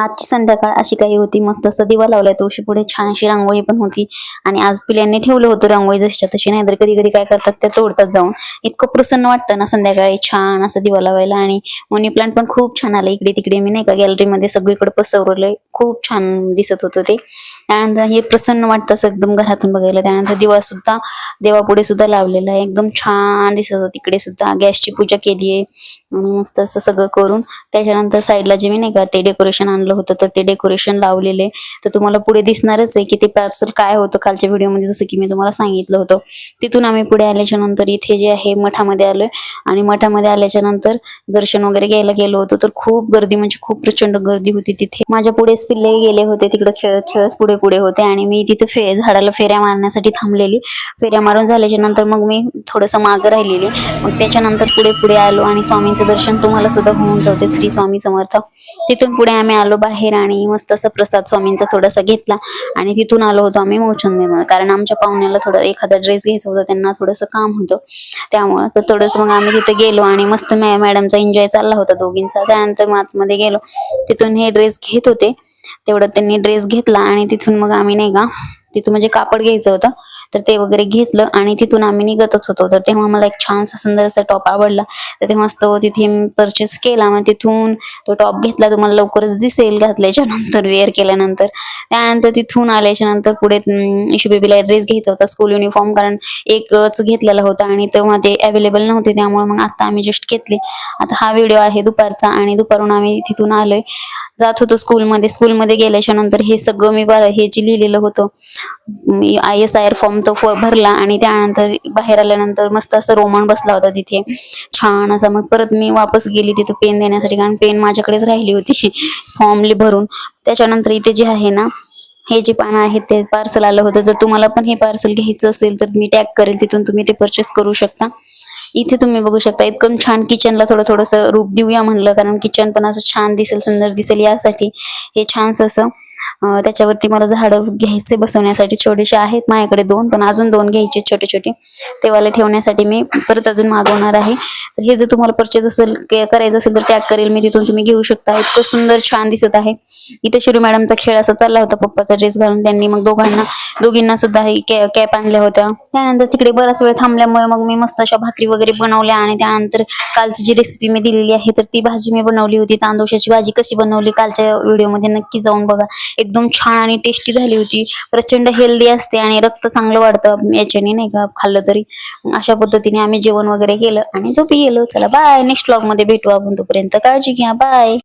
आजची संध्याकाळ अशी काही होती, मस्त असं दिवा लावलाय तुळशी पुढे, छान अशी रांगोळी पण होती. आणि आज पिल्यांनी ठेवलं होतं रांगोळी जशीच्या तशी, नाही तर कधी कधी काय करतात त्या तोडतात जाऊन. इतकं प्रसन्न वाटतं ना संध्याकाळी छान असं दिवा लावायला. आणि मनी प्लांट पण खूप छान आलं इकडे तिकडे, मी नाही का गॅलरीमध्ये सगळीकडे पसरवलंय, खूप छान दिसत होतं ते. त्यानंतर हे प्रसन्न वाटतं असं एकदम घरातून बघायला. त्यानंतर दिवा सुद्धा देवापुढे सुद्धा लावलेला आहे, एकदम छान दिसत होतं. तिकडे सुद्धा गॅसची पूजा केली आहे आणि मस्त असं सगळं करून त्याच्यानंतर साईडला जे मी नाही का ते डेकोरेशन आणलं होतं, तर ते डेकोरेशन लावलेले. तर तुम्हाला पुढे दिसणारच आहे की ते पार्सल काय होतं कालच्या व्हिडिओमध्ये, जसं की मी तुम्हाला सांगितलं होतं. तिथून आम्ही पुढे आल्याच्या नंतर इथे जे आहे मठामध्ये आलोय. आणि मठामध्ये आल्याच्या नंतर दर्शन वगैरे घ्यायला गेलो होतो, तर खूप गर्दी, म्हणजे खूप प्रचंड गर्दी होती तिथे. माझ्या पुढेच पिल्ले गेले होते तिकडे खेळत खेळत पुढे पुढे होते, आणि मी तिथे झाडाला फेऱ्या मारण्यासाठी थांबलेली. फेऱ्या मारून झाल्याच्या नंतर मग मी थोडंसं मागं राहिलेली. मग त्याच्यानंतर पुढे पुढे आलो आणि स्वामींचं दर्शन तुम्हाला सुद्धा होऊन जाते, श्री स्वामी समर्थ. तिथून पुढे आम्ही आलो बाहेर आणि मस्त असं प्रसाद स्वामींचा थोडासा घेतला. आणि तिथून आलो होतो आम्ही मोचंदीमध्ये, कारण आमच्या पाहुण्याला थोडं एखादा ड्रेस घ्यायचा होता, त्यांना थोडंसं काम होतं त्यामुळं. तर थोडंसं मग आम्ही तिथे गेलो आणि मस्त मॅडमचा एन्जॉय चालला होता दोघींचा. त्यानंतर मग आतमध्ये गेलो, तिथून हे ड्रेस घेत होते, तेवढं त्यांनी ड्रेस घेतला. आणि तिथून मग आम्ही नाही का तिथून म्हणजे कापड घ्यायचं होतं, तर ते वगैरे घेतलं आणि तिथून आम्ही निघतच होतो. तर तेव्हा मला एक छानसा सुंदर असा टॉप आवडला, तर ते मस्त तिथे परचेस केला. मग तिथून तो टॉप घेतला, तुम्हाला लवकरच दिसेल घातल्याच्या नंतर, वेअर केल्यानंतर. त्यानंतर तिथून आल्याच्या नंतर पुढे इशू बेबीला ड्रेस घ्यायचा होता, स्कूल युनिफॉर्म, कारण एकच घेतलेला होता आणि तेव्हा ते अवेलेबल नव्हते, त्यामुळे मग आता आम्ही जस्ट घेतले. आता हा व्हिडिओ आहे दुपारचा, आणि दुपारून आम्ही तिथून आलोय, जात होतो स्कूलमध्ये गेल्याच्या नंतर हे सगळं मी हे जे लिहिलेलं होतं ISIR फॉर्म तो भरला. आणि त्यानंतर बाहेर आल्यानंतर मस्त असं रोमन बसला होता तिथे छान असा. मग परत मी वापस गेली तिथे पेन देण्यासाठी, कारण पेन माझ्याकडेच राहिली होती फॉर्म भरून. त्याच्यानंतर इथे जे आहे ना हे जे पानं आहेत ते पार्सल आलं होतं. जर तुम्हाला पण हे पार्सल घ्यायचं असेल तर मी टॅग करेल, तिथून तुम्ही ते परचेस करू शकता. इथे तुम्ही बघू शकता इतकं छान किचनला थोडंसं रूप देऊया म्हणलं, कारण किचन पण असं छान दिसेल, सुंदर दिसेल, यासाठी हे छानस असं त्याच्यावरती मला झाडं घ्यायचे बसवण्यासाठी. छोटेसे आहेत माझ्याकडे 2, पण अजून 2 घ्यायचे छोटे छोटे, तेवाले ठेवण्यासाठी मी परत अजून मागवणार आहे. तर हे जर तुम्हाला परचेस असेल करायचं असेल तर टॅग करेल मी, तिथून तुम्ही घेऊ शकता. इतकं सुंदर छान दिसत आहे. इथे शिरू मॅडमचा खेळ असा चालला होता, पप्पाचा ड्रेस घालून त्यांनी मग दोघींना सुद्धा कॅप आणल्या होत्या. त्यानंतर तिकडे बराच वेळ थांबल्यामुळे मग मी मस्त अशा भाकरी वगैरे बनवल्या. आणि त्यानंतर कालची जी रेसिपी मी दिलेली आहे तर ती भाजी मी बनवली होती, तांदूळाची भाजी. कशी बनवली कालच्या व्हिडिओमध्ये नक्की जाऊन बघा, एकदम छान आणि टेस्टी झाली होती. प्रचंड हेल्दी असते आणि रक्त चांगलं वाढतं याच्याने, नाही का खाल्लं तरी. अशा पद्धतीने आम्ही जेवण वगैरे केलं आणि झोपी गेलो. चला बाय, नेक्स्ट व्लॉग मध्ये भेटू आपण, तोपर्यंत काळजी घ्या, बाय.